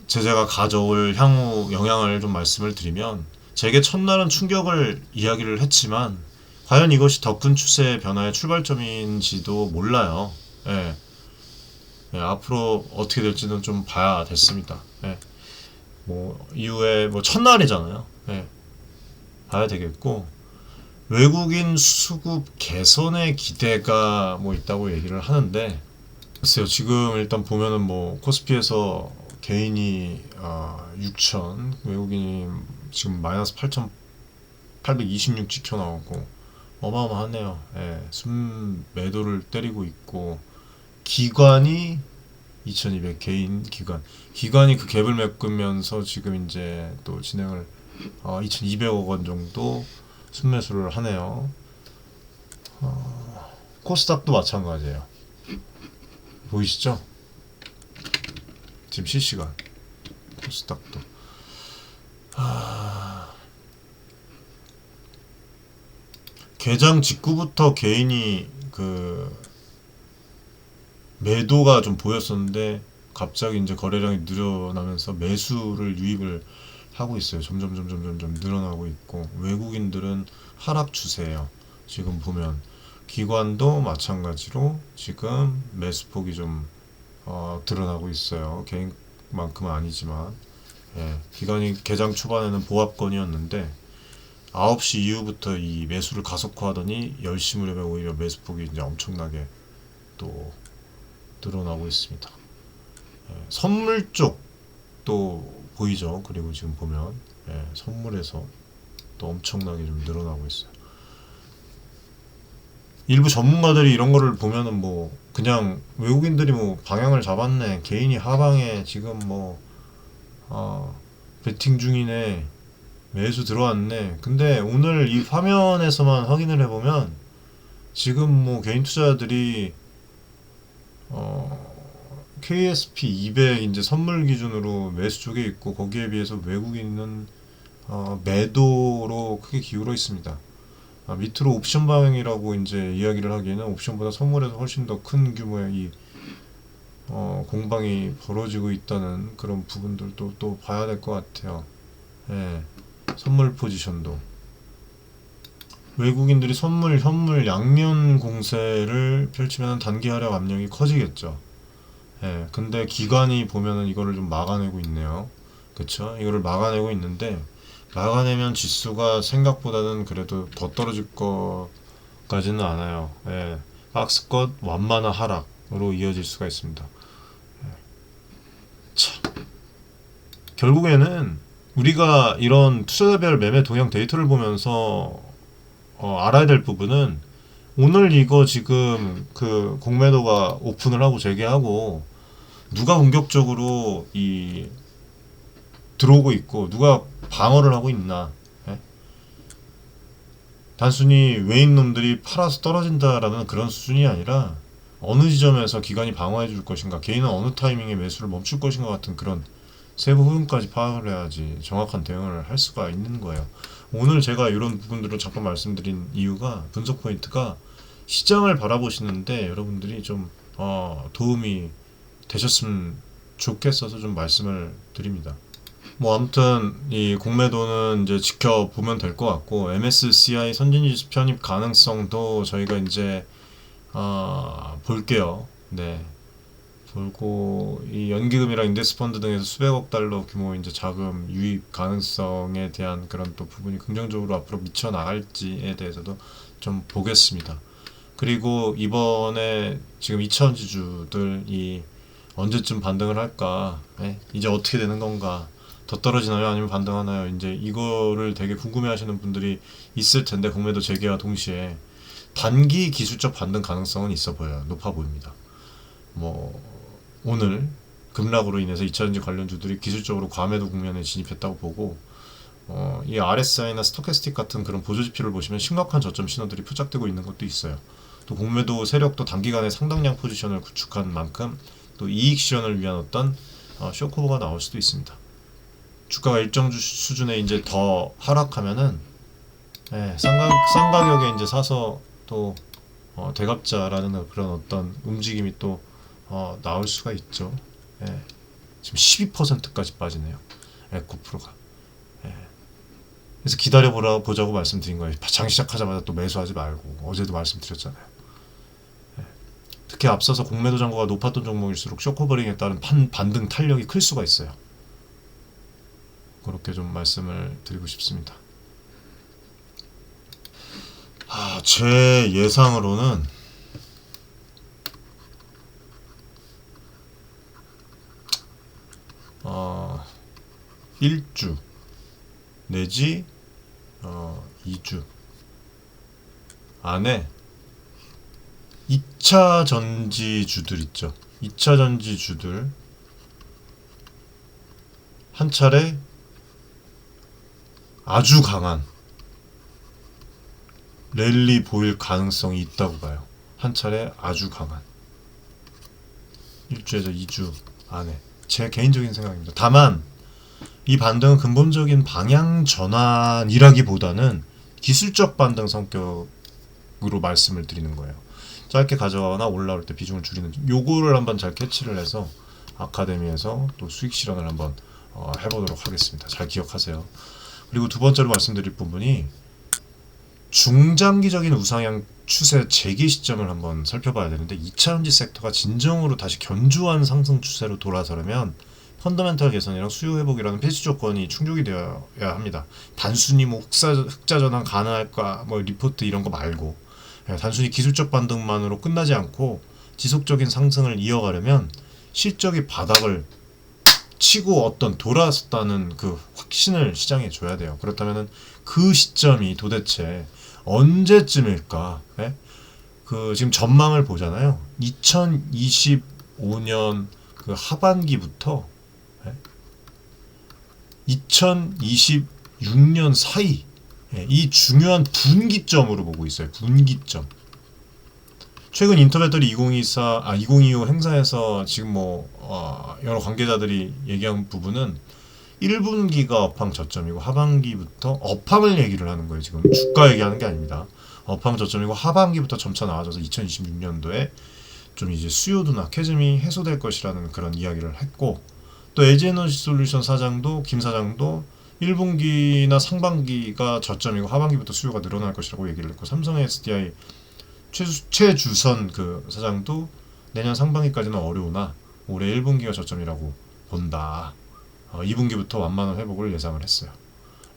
제재가 가져올 향후 영향을 좀 말씀을 드리면 제게 첫날은 충격을 이야기를 했지만 과연 이것이 더 큰 추세의 변화의 출발점인지도 몰라요. 앞으로 어떻게 될지는 좀 봐야 됐습니다. 뭐 이후에 뭐 첫날이잖아요. 봐야 되겠고 외국인 수급 개선의 기대가 뭐 있다고 얘기를 하는데 글쎄요. 지금 일단 보면은 뭐 코스피에서 개인이 6천 외국인이 지금 마이너스 8,826 찍혀 나오고 어마어마하네요. 순 매도를 때리고 있고 기관이 2,200 개인 기관이 그 갭을 메꾸면서 지금 이제 또 진행을 2,200억 원 정도 순매수를 하네요. 코스닥도 마찬가지예요. 보이시죠? 지금 실시간 코스닥도 개장 직후부터 개인이 그 매도가 좀 보였었는데 갑자기 이제 거래량이 늘어나면서 매수를 유입을 하고 있어요. 점점 늘어나고 있고 외국인들은 하락 추세예요. 지금 보면 기관도 마찬가지로 지금 매수폭이 좀 드러나고 있어요. 개인만큼은 아니지만 기관이 개장 초반에는 보합권이었는데 9시 이후부터 이 매수를 가속화하더니 10시 무렵에 오히려 매수폭이 이제 엄청나게 또 늘어나고 있습니다. 선물 쪽도 보이죠. 그리고 지금 보면 선물에서 또 엄청나게 좀 늘어나고 있어요. 일부 전문가들이 이런 거를 보면은 뭐 그냥 외국인들이 뭐 방향을 잡았네, 개인이 하방에 지금 뭐 베팅 중이네, 매수 들어왔네. 근데 오늘 이 화면에서만 확인을 해보면 지금 뭐 개인 투자자들이 KSP 200 이제 선물 기준으로 매수 쪽에 있고 거기에 비해서 외국인은 매도로 크게 기울어 있습니다. 밑으로 옵션 방향이라고 이제 이야기를 하기에는 옵션보다 선물에서 훨씬 더 큰 규모의 이 공방이 벌어지고 있다는 그런 부분들도 또 봐야 될 것 같아요. 선물 포지션도 외국인들이 선물, 현물 양면 공세를 펼치면 단기 하락 압력이 커지겠죠. 근데 기관이 보면은 이거를 좀 막아내고 있네요. 그쵸? 이거를 막아내고 있는데 막아내면 지수가 생각보다는 그래도 더 떨어질 것까지는 않아요. 박스권 완만한 하락으로 이어질 수가 있습니다. 참. 결국에는 우리가 이런 투자자별 매매 동향 데이터를 보면서 알아야 될 부분은 오늘 이거 지금 그 공매도가 오픈을 하고 재개하고 누가 공격적으로 이 들어오고 있고 누가 방어를 하고 있나. 단순히 외인 놈들이 팔아서 떨어진다라는 그런 수준이 아니라 어느 지점에서 기관이 방어해 줄 것인가, 개인은 어느 타이밍에 매수를 멈출 것인가 같은 그런 세부 흐름까지 파악을 해야지 정확한 대응을 할 수가 있는 거예요. 오늘 제가 이런 부분들을 잠깐 말씀드린 이유가 분석 포인트가 시장을 바라보시는데 여러분들이 좀 도움이 되셨으면 좋겠어서 좀 말씀을 드립니다. 뭐 아무튼 이 공매도는 이제 지켜보면 될 것 같고 MSCI 선진지수 편입 가능성도 저희가 이제 볼게요. 네. 보고 이 연기금이랑 인덱스 펀드 등에서 수백억 달러 규모 이제 자금 유입 가능성에 대한 그런 또 부분이 긍정적으로 앞으로 미쳐 나갈지에 대해서도 좀 보겠습니다. 그리고 이번에 지금 2차 지주들이 언제쯤 반등을 할까? 이제 어떻게 되는 건가? 더 떨어지나요? 아니면 반등하나요? 이제 이거를 되게 궁금해하시는 분들이 있을 텐데 공매도 재개와 동시에 단기 기술적 반등 가능성은 있어 보여요. 높아 보입니다. 뭐 오늘 급락으로 인해서 2차전지 관련주들이 기술적으로 과매도 국면에 진입했다고 보고 이 RSI나 스토캐스틱 같은 그런 보조지표를 보시면 심각한 저점 신호들이 포착되고 있는 것도 있어요. 또 공매도 세력도 단기간에 상당량 포지션을 구축한 만큼 또 이익 실현을 위한 어떤 쇼커버가 나올 수도 있습니다. 주가가 일정 수준에 이제 더 하락하면은 싼 가격에 이제 사서 또 대갑자라는 그런 어떤 움직임이 또 나올 수가 있죠. 지금 12%까지 빠지네요. 에코프로가. 그래서 기다려보자고 말씀드린 거예요. 장 시작하자마자 또 매수하지 말고. 어제도 말씀드렸잖아요. 특히 앞서서 공매도 잔고가 높았던 종목일수록 쇼커버링에 따른 반등 탄력이 클 수가 있어요. 그렇게 좀 말씀을 드리고 싶습니다. 제 예상으로는 어, 1주 내지 2주 안에 2차 전지주들 있죠. 2차 전지주들 한 차례 아주 강한 랠리 보일 가능성이 있다고 봐요. 한 차례 아주 강한 1주에서 2주 안에 제 개인적인 생각입니다. 다만 이 반등은 근본적인 방향 전환이라기보다는 기술적 반등 성격으로 말씀을 드리는 거예요. 짧게 가져가거나 올라올 때 비중을 줄이는 요거를 한번 잘 캐치를 해서 아카데미에서 또 수익 실현을 한번 해보도록 하겠습니다. 잘 기억하세요. 그리고 두 번째로 말씀드릴 부분이 중장기적인 우상향 추세 재개 시점을 한번 살펴봐야 되는데 2차전지 섹터가 진정으로 다시 견조한 상승 추세로 돌아서려면 펀더멘털 개선이랑 수요 회복이라는 필수 조건이 충족이 되어야 합니다. 단순히 뭐 흑자 전환 가능할까 뭐 리포트 이런 거 말고 단순히 기술적 반등만으로 끝나지 않고 지속적인 상승을 이어가려면 실적이 바닥을 치고 어떤 돌아섰다는 그 확신을 시장에 줘야 돼요. 그렇다면은 그 시점이 도대체 언제쯤일까? 예? 그 지금 전망을 보잖아요. 2025년 그 하반기부터 2026년 사이 이 중요한 분기점으로 보고 있어요. 분기점. 최근 인터배터리 2025 행사에서 지금 여러 관계자들이 얘기한 부분은 1분기가 업황 저점이고 하반기부터 업황을 얘기를 하는 거예요. 지금 주가 얘기하는 게 아닙니다. 업황 저점이고 하반기부터 점차 나아져서 2026년도에 좀 이제 수요도 낙해짐이 해소될 것이라는 그런 이야기를 했고, 또 LG에너지 솔루션 사장도 김 사장도 1분기나 상반기가 저점이고 하반기부터 수요가 늘어날 것이라고 얘기를 했고, 삼성의 SDI 최주선 그 사장도 내년 상반기까지는 어려우나 올해 1분기가 저점이라고 본다. 2분기부터 완만한 회복을 예상을 했어요.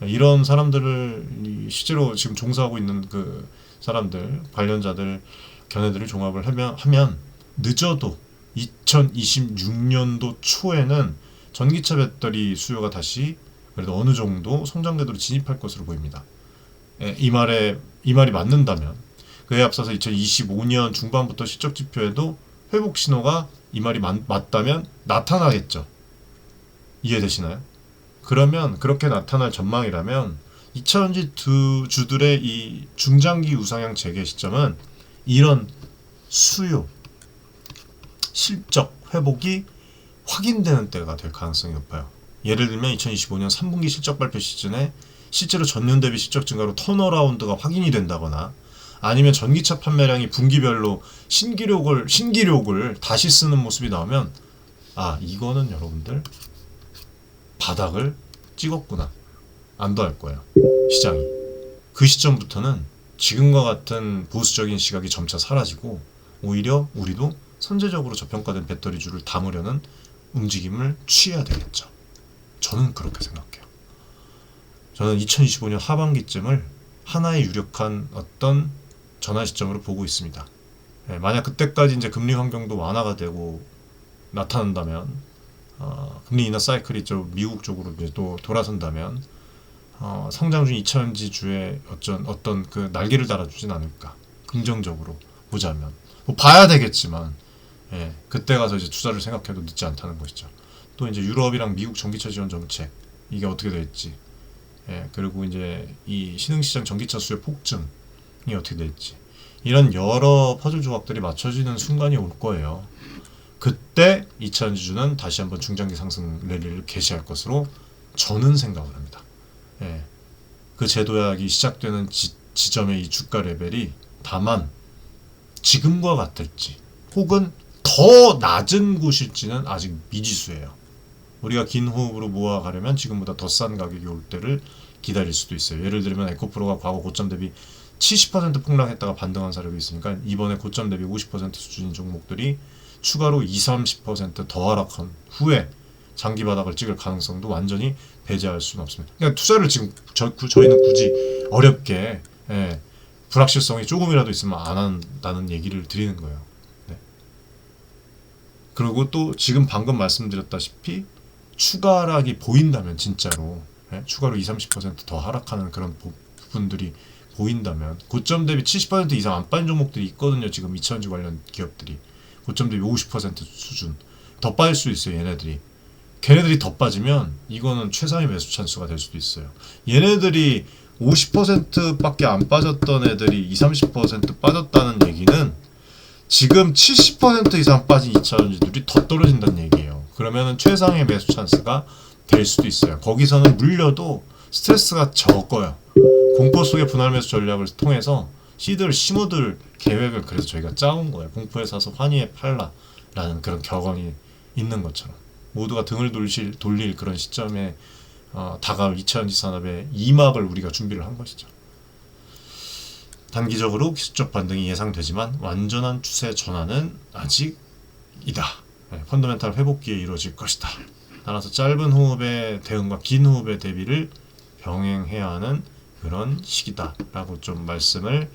이런 사람들을 실제로 지금 종사하고 있는 그 사람들 관련자들 견해들을 종합을 하면 늦어도 2026년도 초에는 전기차 배터리 수요가 다시 그래도 어느 정도 성장 궤도로 진입할 것으로 보입니다. 이 말이 맞는다면 그에 앞서서 2025년 중반부터 실적 지표에도 회복 신호가 이 말이 맞다면 나타나겠죠. 이해되시나요? 그러면 그렇게 나타날 전망이라면 2차전지 두 주들의 이 중장기 우상향 재개 시점은 이런 수요, 실적 회복이 확인되는 때가 될 가능성이 높아요. 예를 들면 2025년 3분기 실적 발표 시즌에 실제로 전년 대비 실적 증가로 턴어라운드가 확인이 된다거나 아니면 전기차 판매량이 분기별로 신기록을 다시 쓰는 모습이 나오면 이거는 여러분들 바닥을 찍었구나 안도할 거예요. 시장이. 그 시점부터는 지금과 같은 보수적인 시각이 점차 사라지고 오히려 우리도 선제적으로 저평가된 배터리주를 담으려는 움직임을 취해야 되겠죠. 저는 그렇게 생각해요. 저는 2025년 하반기쯤을 하나의 유력한 어떤 전환 시점으로 보고 있습니다. 만약 그때까지 이제 금리 환경도 완화가 되고 나타난다면 금리 인하 사이클이 좀 미국 쪽으로 이제 또 돌아선다면 성장 중 2차전지 주에 어떤 그 날개를 달아주진 않을까. 긍정적으로 보자면 뭐 봐야 되겠지만 그때 가서 이제 투자를 생각해도 늦지 않다는 것이죠. 또 이제 유럽이랑 미국 전기차 지원 정책 이게 어떻게 될지, 그리고 이제 이 신흥시장 전기차 수요 폭증이 어떻게 될지 이런 여러 퍼즐 조각들이 맞춰지는 순간이 올 거예요. 그때 2차전지주는 다시 한번 중장기 상승 랠리를 개시할 것으로 저는 생각을 합니다. 그 제도약이 시작되는 지점의 이 주가 레벨이 다만 지금과 같을지 혹은 더 낮은 곳일지는 아직 미지수예요. 우리가 긴 호흡으로 모아가려면 지금보다 더 싼 가격이 올 때를 기다릴 수도 있어요. 예를 들면 에코프로가 과거 고점 대비 70% 폭락했다가 반등한 사례가 있으니까 이번에 고점 대비 50% 수준인 종목들이 추가로 20-30% 더 하락한 후에 장기 바닥을 찍을 가능성도 완전히 배제할 수는 없습니다. 그러니까 투자를 지금 저희는 굳이 어렵게 불확실성이 조금이라도 있으면 안 한다는 얘기를 드리는 거예요. 그리고 또 지금 방금 말씀드렸다시피 추가 하락이 보인다면 진짜로 추가로 20-30% 더 하락하는 그런 부분들이 보인다면 고점 대비 70% 이상 안 빠진 종목들이 있거든요. 지금 2차전지 관련 기업들이 고점 대비 50% 수준 더 빠질 수 있어요. 걔네들이 더 빠지면 이거는 최상의 매수 찬스가 될 수도 있어요. 얘네들이 50%밖에 안 빠졌던 애들이 20-30% 빠졌다는 얘기는 지금 70% 이상 빠진 2차전지들이 더 떨어진다는 얘기예요. 그러면 최상의 매수 찬스가 될 수도 있어요. 거기서는 물려도 스트레스가 적어요. 공포 속의 분할 매수 전략을 통해서 시드를 심어둘 계획을 그래서 저희가 짜온 거예요. 공포에 사서 환희에 팔라라는 그런 격언이 있는 것처럼 모두가 등을 돌릴 그런 시점에 다가올 2차전지 산업의 2막을 우리가 준비를 한 것이죠. 단기적으로 기술적 반등이 예상되지만 완전한 추세 전환은 아직이다. 펀더멘탈 회복기에 이루어질 것이다. 따라서 짧은 호흡의 대응과 긴 호흡의 대비를 병행해야 하는 그런 시기다 라고 좀 말씀을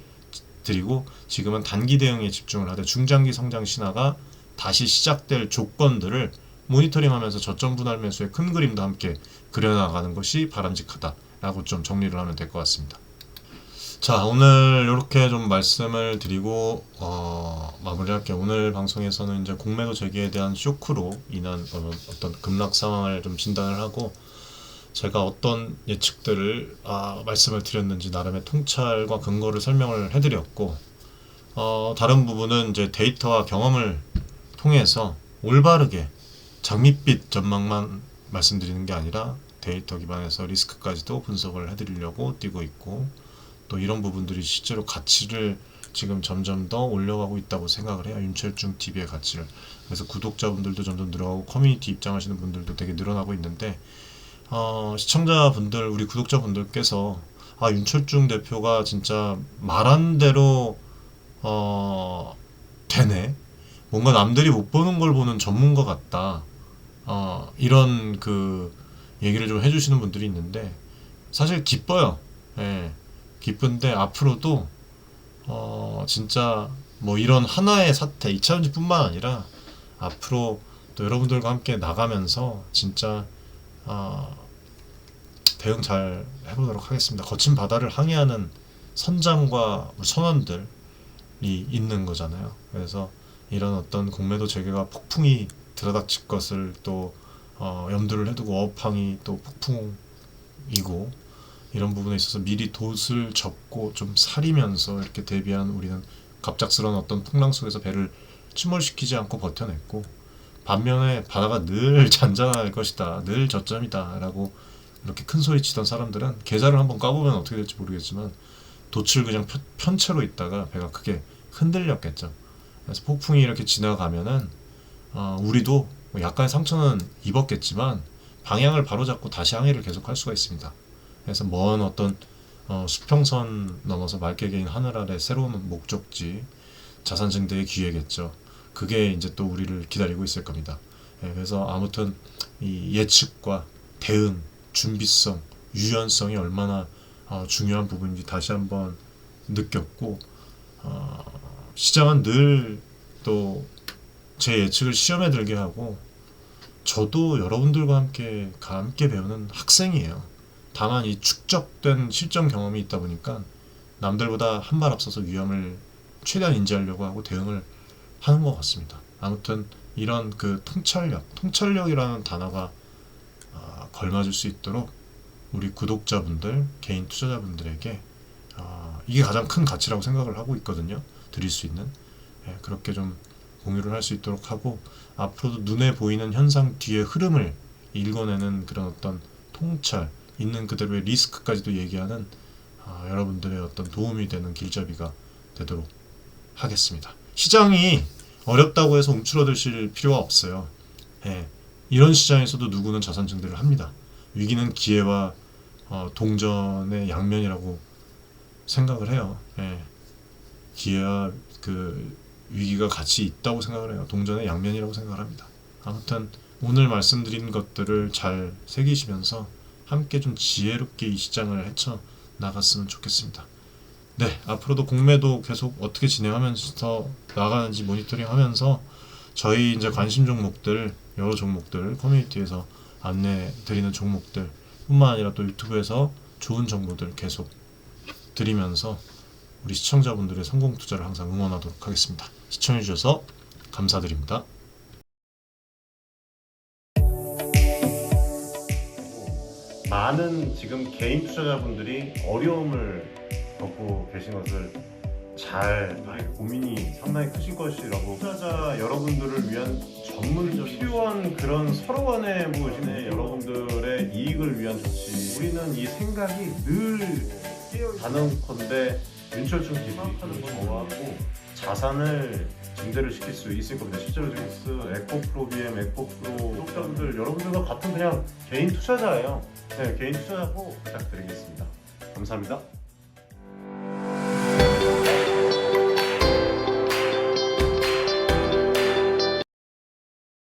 드리고, 지금은 단기 대응에 집중을 하되 중장기 성장 신화가 다시 시작될 조건들을 모니터링하면서 저점 분할 매수의 큰 그림도 함께 그려나가는 것이 바람직하다 라고 좀 정리를 하면 될 것 같습니다. 자, 오늘 이렇게 좀 말씀을 드리고 마무리할게요. 오늘 방송에서는 이제 공매도 재개에 대한 쇼크로 인한 어떤 급락 상황을 좀 진단을 하고, 제가 어떤 예측들을 말씀을 드렸는지 나름의 통찰과 근거를 설명을 해드렸고, 다른 부분은 이제 데이터와 경험을 통해서 올바르게 장밋빛 전망만 말씀드리는 게 아니라 데이터 기반에서 리스크까지도 분석을 해드리려고 뛰고 있고, 또 이런 부분들이 실제로 가치를 지금 점점 더 올려가고 있다고 생각을 해요. 윤철중 TV의 가치를. 그래서 구독자분들도 점점 늘어가고 커뮤니티 입장하시는 분들도 되게 늘어나고 있는데, 시청자분들, 우리 구독자분들께서 윤철중 대표가 진짜 말한 대로 되네, 뭔가 남들이 못 보는 걸 보는 전문가 같다, 이런 그 얘기를 좀 해주시는 분들이 있는데 사실 기뻐요. 예, 기쁜데 앞으로도 진짜 뭐 이런 하나의 사태 2차전지 뿐만 아니라 앞으로 또 여러분들과 함께 나가면서 진짜 대응 잘 해보도록 하겠습니다. 거친 바다를 항해하는 선장과 선원들이 있는 거잖아요. 그래서 이런 어떤 공매도 재개가 폭풍이 들어닥칠 것을 또 염두를 해두고 업황이 또 폭풍이고, 이런 부분에 있어서 미리 돛을 접고 좀 사리면서 이렇게 대비한 우리는 갑작스러운 어떤 풍랑 속에서 배를 침몰시키지 않고 버텨냈고, 반면에 바다가 늘 잔잔할 것이다, 늘 저점이다 라고 이렇게 큰 소리 치던 사람들은 계좌를 한번 까보면 어떻게 될지 모르겠지만 돛을 그냥 편 채로 있다가 배가 크게 흔들렸겠죠. 그래서 폭풍이 이렇게 지나가면은 우리도 약간의 상처는 입었겠지만 방향을 바로잡고 다시 항해를 계속할 수가 있습니다. 그래서 먼 어떤 수평선 넘어서 맑게 개인 하늘 아래 새로운 목적지, 자산증대의 기회겠죠. 그게 이제 또 우리를 기다리고 있을 겁니다. 그래서 아무튼 이 예측과 대응, 준비성, 유연성이 얼마나 중요한 부분인지 다시 한번 느꼈고, 시장은 늘 또 제 예측을 시험에 들게 하고, 저도 여러분들과 함께 배우는 학생이에요. 다만 이 축적된 실전 경험이 있다 보니까 남들보다 한 발 앞서서 위험을 최대한 인지하려고 하고 대응을 하는 것 같습니다. 아무튼 이런 그 통찰력이라는 단어가 걸맞을 수 있도록 우리 구독자분들, 개인 투자자분들에게 이게 가장 큰 가치라고 생각을 하고 있거든요. 드릴 수 있는. 그렇게 좀 공유를 할 수 있도록 하고, 앞으로도 눈에 보이는 현상 뒤의 흐름을 읽어내는 그런 어떤 통찰, 있는 그대로의 리스크까지도 얘기하는 여러분들의 어떤 도움이 되는 길잡이가 되도록 하겠습니다. 시장이 어렵다고 해서 움츠러드실 필요가 없어요. 이런 시장에서도 누구는 자산 증대를 합니다. 위기는 기회와 동전의 양면이라고 생각을 해요. 기회와 그 위기가 같이 있다고 생각을 해요. 동전의 양면이라고 생각을 합니다. 아무튼 오늘 말씀드린 것들을 잘 새기시면서 함께 좀 지혜롭게 이 시장을 헤쳐 나갔으면 좋겠습니다. 네, 앞으로도 공매도 계속 어떻게 진행하면서 나가는지 모니터링하면서 저희 이제 관심 종목들, 여러 종목들 커뮤니티에서 안내 드리는 종목들 뿐만 아니라 또 유튜브에서 좋은 정보들 계속 드리면서 우리 시청자분들의 성공 투자를 항상 응원하도록 하겠습니다. 시청해주셔서 감사드립니다. 많은 지금 개인 투자자분들이 어려움을 겪고 계신 것을 잘 고민이 상당히 크실 것이라고, 투자자 여러분들을 위한 전문적인 필요한 그런 서로 간의 무엇이네 여러분들의 이익을 위한 조치, 우리는 이 생각이 늘 단언컨대 윤철중 기술하는 저하고 자산을 증대를 시킬 수 있을 겁니다. 실제로 지금 에코프로 BM, 에코프로 구독자분들 여러분들과 같은 그냥 개인 투자자예요. 네, 개인 투자자고 부탁드리겠습니다. 감사합니다.